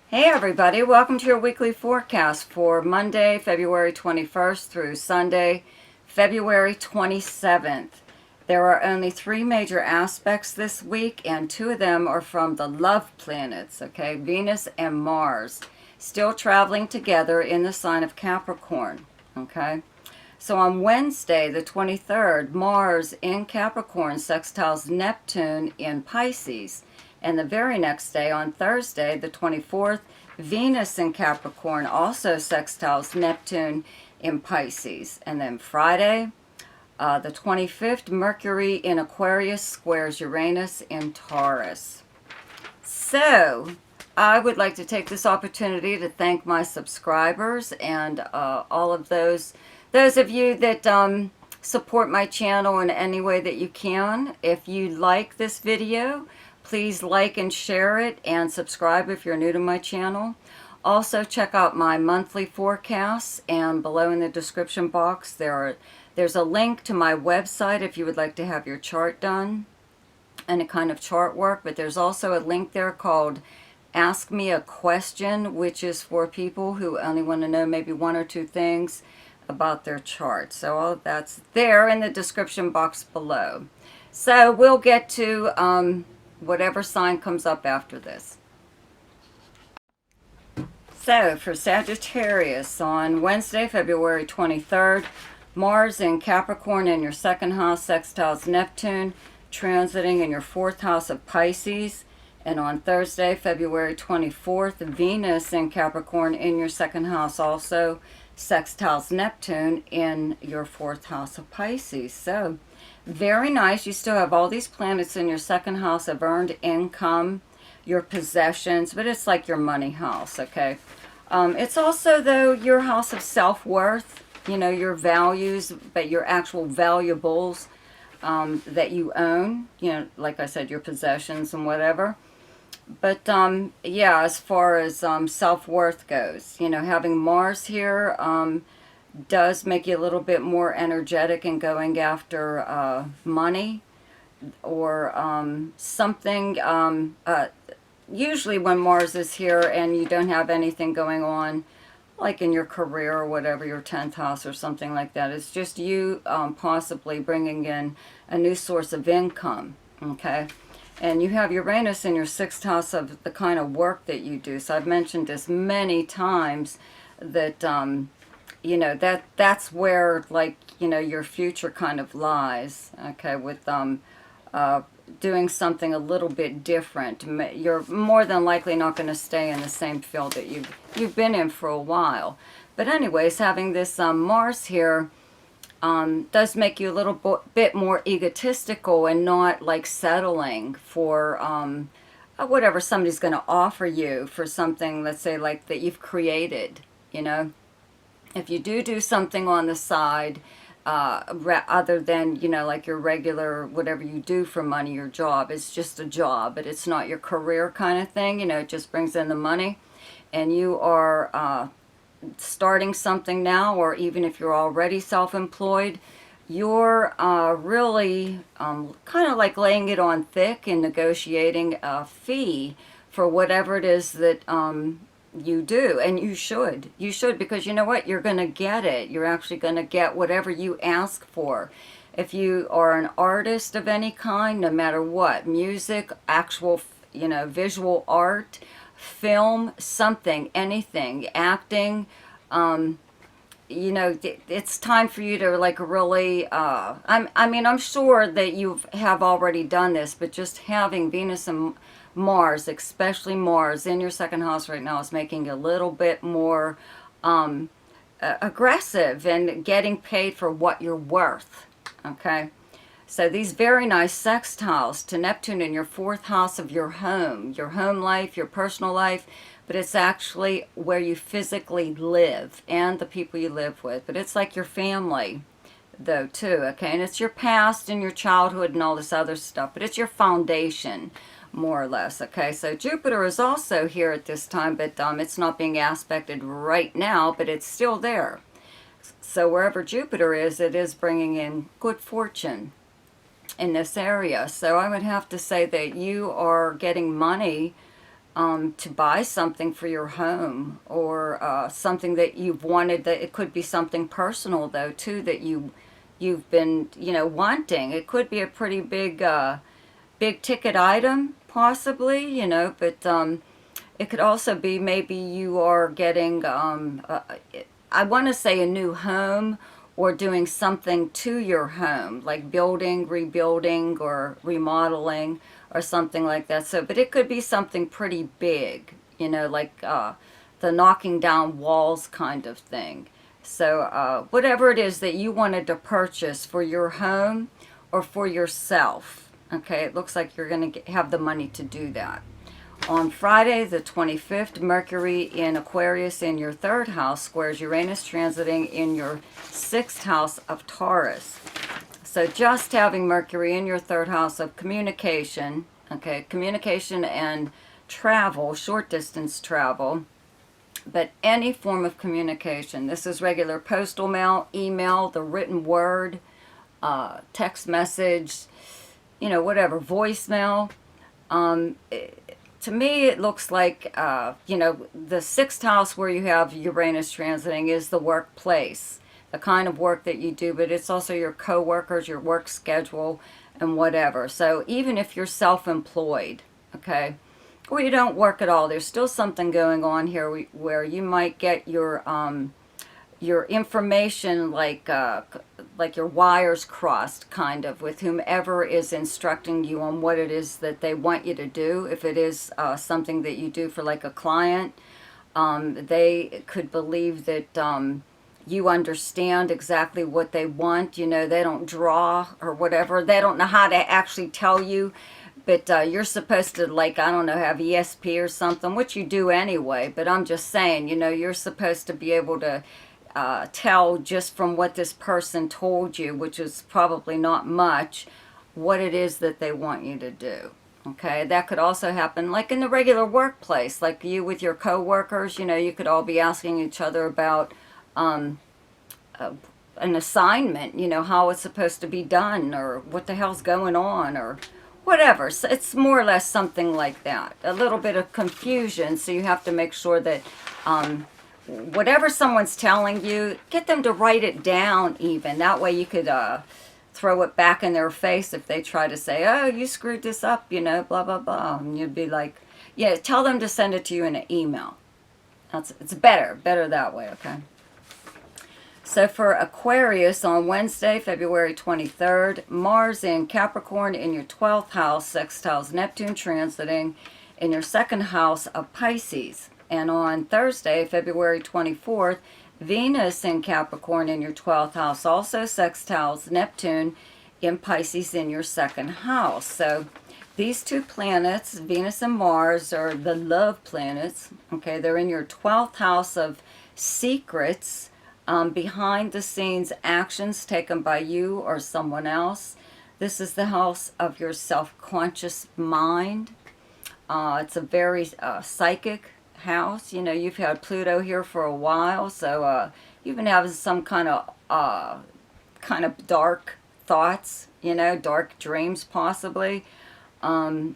Hey everybody, welcome to your weekly forecast for Monday, February 21st through Sunday, February 27th. There are only three major aspects this week, and two of them are from the love planets, okay? Venus and Mars, still traveling together in the sign of Capricorn, okay? So on Wednesday, the 23rd, Mars in Capricorn sextiles Neptune in Pisces. And the very next day, on Thursday, the 24th, Venus in Capricorn also sextiles Neptune in Pisces. And then Friday, the 25th, Mercury in Aquarius squares Uranus in Taurus. So, I would like to take this opportunity to thank my subscribers and all of those of you that support my channel in any way that you can. If you like this video, please like and share it, and subscribe if you're new to my channel. Also, check out my monthly forecasts, and below in the description box there's a link to my website if you would like to have your chart done, and a kind of chart work. But there's also a link there called Ask Me a Question, which is for people who only want to know maybe one or two things about their chart. So all that's there in the description box below. So we'll get to whatever sign comes up after this. So for Sagittarius, on Wednesday, February 23rd, Mars in Capricorn in your second house sextiles Neptune, transiting in your fourth house of Pisces. And on Thursday, February 24th, Venus in Capricorn in your second house also sextiles Neptune in your fourth house of Pisces. So very nice. You still have all these planets in your second house of earned income, your possessions, but it's like your money house, okay? It's also, though, your house of self-worth, you know, your values, but your actual valuables that you own, you know, like I said, your possessions and whatever. But, yeah, as far as self-worth goes, you know, having Mars here does make you a little bit more energetic in going after money or something. Usually when Mars is here and you don't have anything going on, like in your career or whatever, your 10th house or something like that, it's just you possibly bringing in a new source of income, okay? And you have Uranus in your 6th house of the kind of work that you do. So I've mentioned this many times that you know, that's where, like, you know, your future kind of lies, okay, with doing something a little bit different. You're more than likely not going to stay in the same field that you've been in for a while. But anyways, having this Mars here does make you a little bit more egotistical and not like settling for whatever somebody's going to offer you for something, let's say, like that you've created, you know. If you do something on the side, other than, you know, like your regular, whatever you do for money, your job, it's just a job, but it's not your career kind of thing, you know, it just brings in the money, and you are starting something now, or even if you're already self-employed, you're really kind of like laying it on thick and negotiating a fee for whatever it is that you do. And you should, because you know what, you're going to get it. You're actually going to get whatever you ask for. If you are an artist of any kind, no matter what, music, actual, you know, visual art, film, something, anything, acting, you know, it's time for you to like really, I mean, I'm sure that you have already done this, but just having Venus and Mars, especially Mars in your second house right now, is making you a little bit more aggressive and getting paid for what you're worth, okay? So these very nice sextiles to Neptune in your fourth house of your home life, your personal life, but it's actually where you physically live and the people you live with. But it's like your family, though, too, okay? And it's your past and your childhood and all this other stuff, but it's your foundation, more or less, okay? So Jupiter is also here at this time, but it's not being aspected right now, but it's still there. So wherever Jupiter is, it is bringing in good fortune in this area. So I would have to say that you are getting money to buy something for your home, or something that you've wanted. That it could be something personal though too, that you've been, you know, wanting. It could be a pretty big big ticket item possibly, you know, but it could also be maybe you are getting I want to say a new home, or doing something to your home, like building, rebuilding, or remodeling, or something like that. So, but it could be something pretty big, you know, like the knocking down walls kind of thing. So, whatever it is that you wanted to purchase for your home or for yourself, okay, it looks like you're going to have the money to do that. On Friday, the 25th, Mercury in Aquarius in your 3rd house squares Uranus transiting in your 6th house of Taurus. So just having Mercury in your 3rd house of communication, okay, communication and travel, short distance travel, but any form of communication. This is regular postal mail, email, the written word, text message, you know, whatever, voicemail. To me, it looks like, you know, the 6th house where you have Uranus transiting is the workplace, the kind of work that you do, but it's also your co-workers, your work schedule, and whatever. So even if you're self-employed, okay, or you don't work at all, there's still something going on here where you might get your information, like your wires crossed, kind of, with whomever is instructing you on what it is that they want you to do. If it is something that you do for like a client, they could believe that you understand exactly what they want. You know, they don't draw or whatever. They don't know how to actually tell you, but you're supposed to, like, I don't know, have ESP or something, which you do anyway. But I'm just saying, you know, you're supposed to be able to tell just from what this person told you, which is probably not much, what it is that they want you to do. Okay, that could also happen like in the regular workplace, like you with your co-workers. You know, you could all be asking each other about an assignment, you know, how it's supposed to be done, or what the hell's going on, or whatever. So it's more or less something like that. A little bit of confusion, so you have to make sure that whatever someone's telling you, get them to write it down even. That way you could throw it back in their face if they try to say, oh, you screwed this up, you know, blah, blah, blah. And you'd be like, yeah, tell them to send it to you in an email. It's better that way, okay? So for Aquarius, on Wednesday, February 23rd, Mars in Capricorn in your 12th house, sextiles Neptune transiting in your 2nd house of Pisces. And on Thursday, February 24th, Venus in Capricorn in your 12th house, also sextiles Neptune in Pisces in your 2nd house. So these two planets, Venus and Mars, are the love planets. Okay, they're in your 12th house of secrets, behind the scenes actions taken by you or someone else. This is the house of your self-conscious mind. It's a very psychic house. You know, you've had Pluto here for a while, so you've been having some kind of dark thoughts, you know, dark dreams possibly. You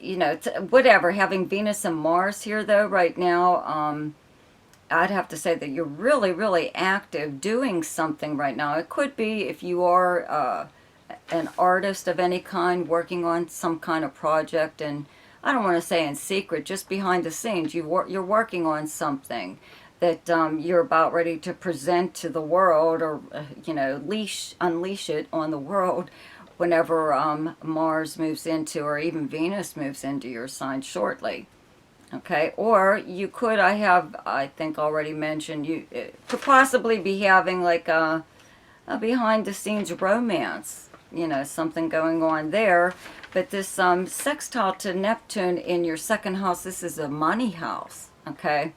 know, whatever. Having Venus and Mars here though right now, I'd have to say that you're really, really active doing something right now. It could be if you are an artist of any kind, working on some kind of project, and I don't want to say in secret, just behind the scenes, you're working on something that you're about ready to present to the world, or, you know, unleash it on the world whenever Mars moves into, or even Venus moves into your sign shortly. Okay, or you could, I think already mentioned, you could possibly be having like a behind the scenes romance, you know, something going on there. But this sextile to Neptune in your 2nd house, this is a money house, okay?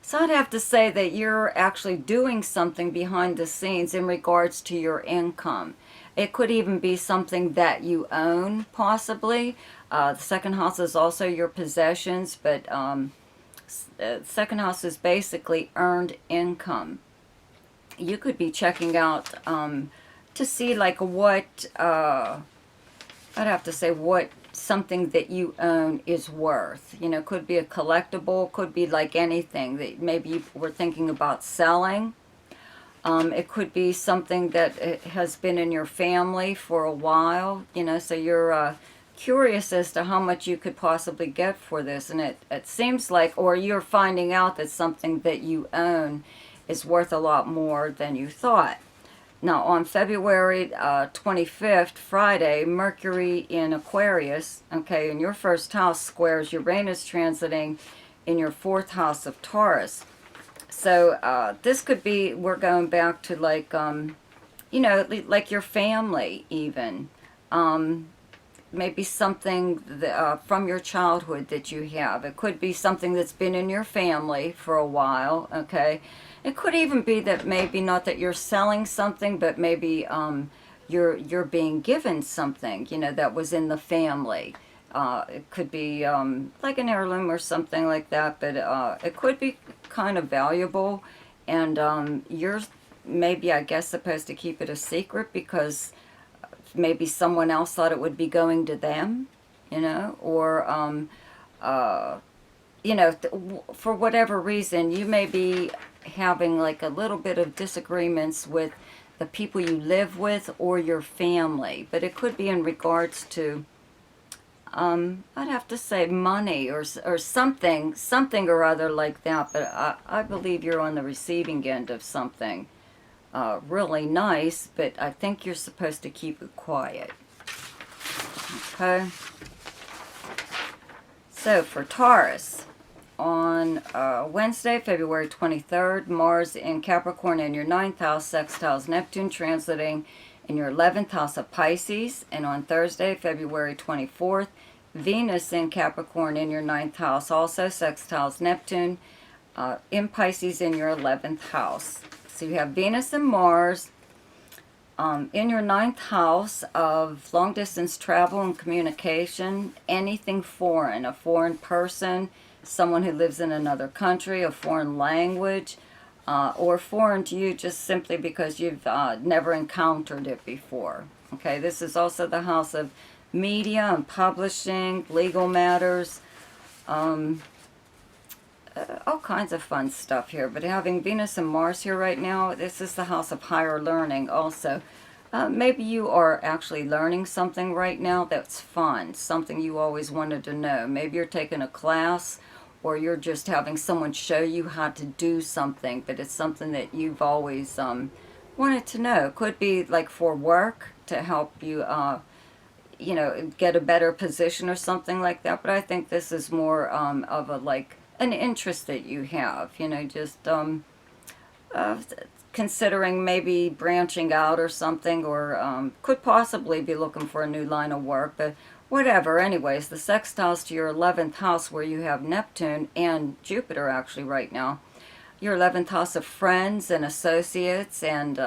So I'd have to say that you're actually doing something behind the scenes in regards to your income. It could even be something that you own, possibly. The 2nd house is also your possessions, but the 2nd house is basically earned income. You could be checking out to see like what, I'd have to say what something that you own is worth. You know, could be a collectible, could be like anything that maybe you were thinking about selling. It could be something that has been in your family for a while, you know, so you're curious as to how much you could possibly get for this. And it seems like, or you're finding out that something that you own is worth a lot more than you thought. Now, on February 25th, Friday, Mercury in Aquarius, okay, in your first house squares Uranus transiting in your fourth house of Taurus. So this could be, we're going back to like, you know, like your family even. Maybe something that, from your childhood that you have. It could be something that's been in your family for a while, okay? It could even be that maybe not that you're selling something, but maybe you're being given something, you know, that was in the family. It could be like an heirloom or something like that, but it could be kind of valuable, and you're maybe, I guess, supposed to keep it a secret because maybe someone else thought it would be going to them, you know, or, you know, for whatever reason, you may be having like a little bit of disagreements with the people you live with or your family, but it could be in regards to, I'd have to say money or something or other like that, but I believe you're on the receiving end of something really nice, but I think you're supposed to keep it quiet. Okay. So for Taurus, on Wednesday, February 23rd, Mars in Capricorn in your 9th house, sextiles Neptune, transiting in your 11th house of Pisces. And on Thursday, February 24th, Venus in Capricorn in your 9th house, also sextiles Neptune, in Pisces in your 11th house. So you have Venus and Mars in your 9th house of long-distance travel and communication, anything foreign, a foreign person, someone who lives in another country, a foreign language, or foreign to you just simply because you've never encountered it before. Okay, this is also the house of media and publishing, legal matters, all kinds of fun stuff here. But having Venus and Mars here right now, this is the house of higher learning also. Maybe you are actually learning something right now that's fun, something you always wanted to know. Maybe you're taking a class, or you're just having someone show you how to do something, but it's something that you've always wanted to know. It could be like for work to help you, you know, get a better position or something like that. But I think this is more of a like an interest that you have, you know, just considering maybe branching out or something, or could possibly be looking for a new line of work, but whatever. Anyways, the sextiles to your 11th house where you have Neptune and Jupiter actually right now, your 11th house of friends and associates, and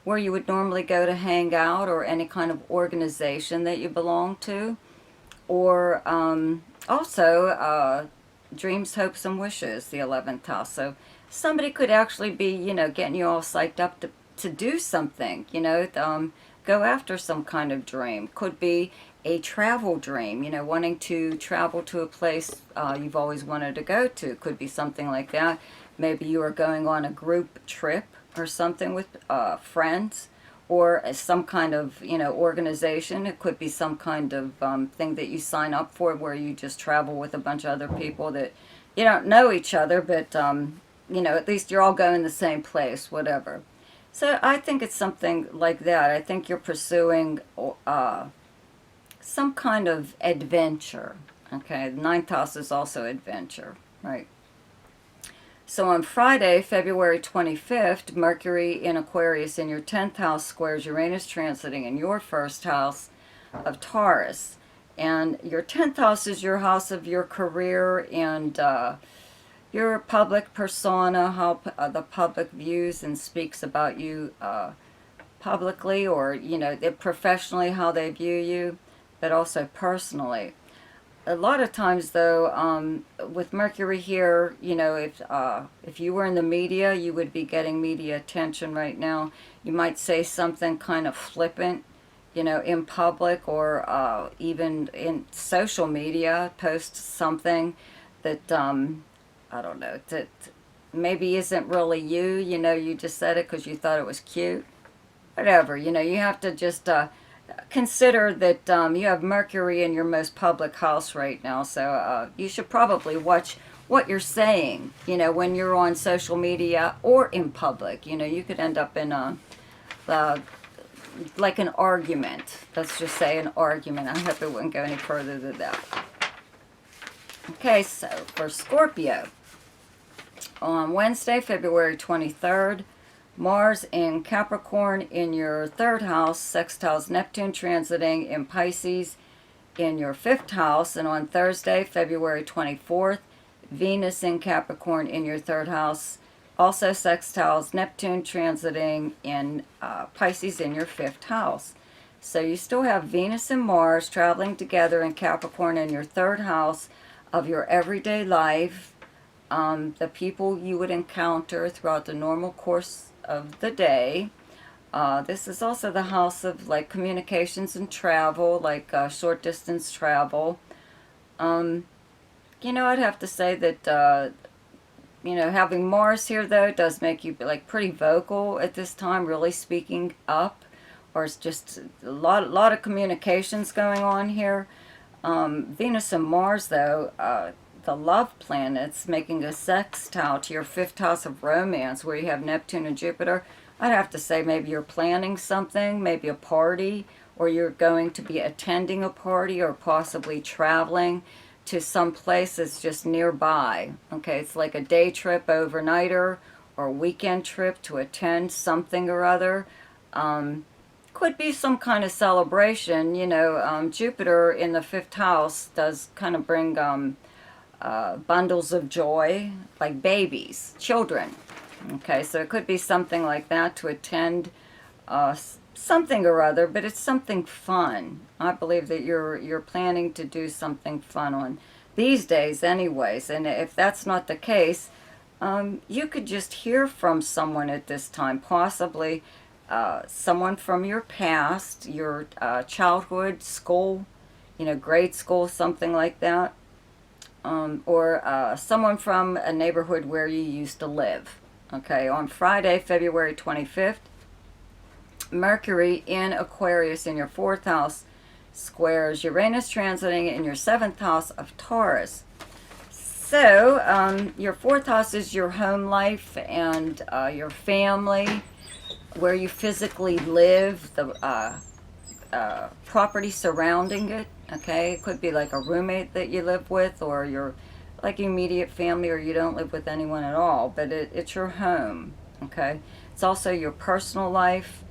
where you would normally go to hang out, or any kind of organization that you belong to, or also dreams, hopes, and wishes, the 11th house. So somebody could actually be, you know, getting you all psyched up to do something, you know, go after some kind of dream. Could be a travel dream, you know, wanting to travel to a place you've always wanted to go to. Could be something like that. Maybe you are going on a group trip or something with friends, or some kind of, you know, organization. It could be some kind of thing that you sign up for where you just travel with a bunch of other people that you don't know each other, but you know, at least you're all going the same place, whatever. So I think it's something like that. I think you're pursuing some kind of adventure. Okay, the 9th house is also adventure, right? So on Friday, February 25th, Mercury in Aquarius in your 10th house squares Uranus transiting in your first house of Taurus. And your 10th house is your house of your career and your public persona, how the public views and speaks about you publicly, or, you know, professionally, how they view you, but also personally. A lot of times, though, with Mercury here, you know, if you were in the media, you would be getting media attention right now. You might say something kind of flippant, you know, in public or even in social media, post something that, I don't know, that maybe isn't really you, you know, you just said it because you thought it was cute. Whatever, you know, you have to just consider that you have Mercury in your most public house right now, so you should probably watch what you're saying, you know, when you're on social media or in public. You know, you could end up in a, like an argument. Let's just say an argument. I hope it wouldn't go any further than that. Okay, so for Scorpio, on Wednesday, February 23rd, Mars in Capricorn in your 3rd house, sextiles Neptune transiting in Pisces in your 5th house. And on Thursday, February 24th, Venus in Capricorn in your 3rd house, also sextiles Neptune transiting in Pisces in your 5th house. So you still have Venus and Mars traveling together in Capricorn in your 3rd house of your everyday life, the people you would encounter throughout the normal course of the day. This is also the house of like communications and travel, like short distance travel. You know, I'd have to say that, you know, having Mars here, though, does make you, like, pretty vocal at this time, really speaking up. Or it's just a lot of communications going on here. Venus and Mars, though, the love planets, making a sextile to your 5th house of romance, where you have Neptune and Jupiter. I'd have to say maybe you're planning something, maybe a party, or you're going to be attending a party, or possibly traveling to some place that's just nearby. Okay, it's like a day trip, overnighter, or a weekend trip to attend something or other. Could be some kind of celebration. You know, Jupiter in the 5th house does kind of bring bundles of joy, like babies, children. Okay, so it could be something like that, to attend something or other, but it's something fun. I believe that you're planning to do something fun on these days anyways. And if that's not the case, you could just hear from someone at this time, possibly someone from your past, your childhood, school, you know, grade school, something like that. Or someone from a neighborhood where you used to live. Okay, on Friday, February 25th, Mercury in Aquarius in your 4th house squares Uranus transiting in your 7th house of Taurus. So, your 4th house is your home life and your family, where you physically live, the property surrounding it. Okay, it could be like a roommate that you live with, or your like immediate family, or you don't live with anyone at all, but it's your home. Okay, it's also your personal life,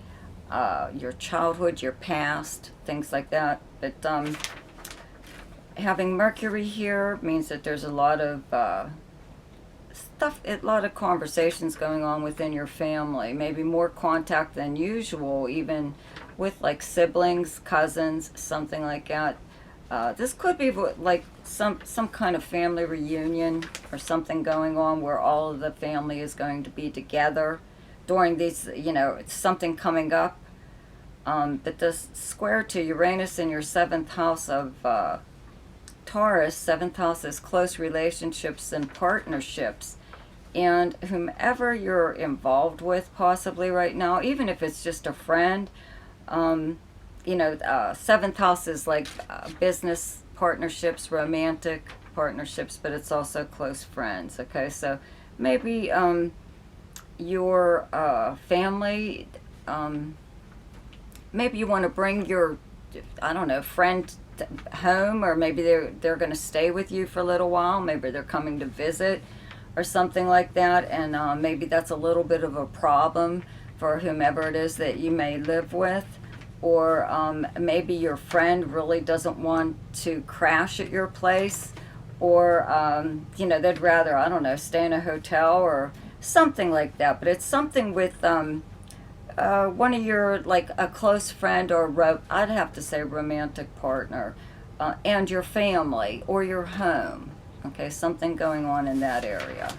your childhood, your past, things like that. But having Mercury here means that there's a lot of stuff, a lot of conversations going on within your family, maybe more contact than usual, even with like siblings, cousins, something like that. This could be like some kind of family reunion or something going on where all of the family is going to be together during these, you know, it's something coming up. But this square to Uranus in your 7th house of Taurus, 7th house is close relationships and partnerships. And whomever you're involved with possibly right now, even if it's just a friend, you know, 7th house is like business partnerships, romantic partnerships, but it's also close friends. Okay, so maybe your family, maybe you want to bring your, I don't know, friend home, or maybe they're going to stay with you for a little while. Maybe they're coming to visit or something like that, and maybe that's a little bit of a problem for whomever it is that you may live with. Or maybe your friend really doesn't want to crash at your place, or you know, they'd rather, I don't know, stay in a hotel or something like that. But it's something with one of your, like a close friend, or I'd have to say romantic partner, and your family or your home. Okay, something going on in that area.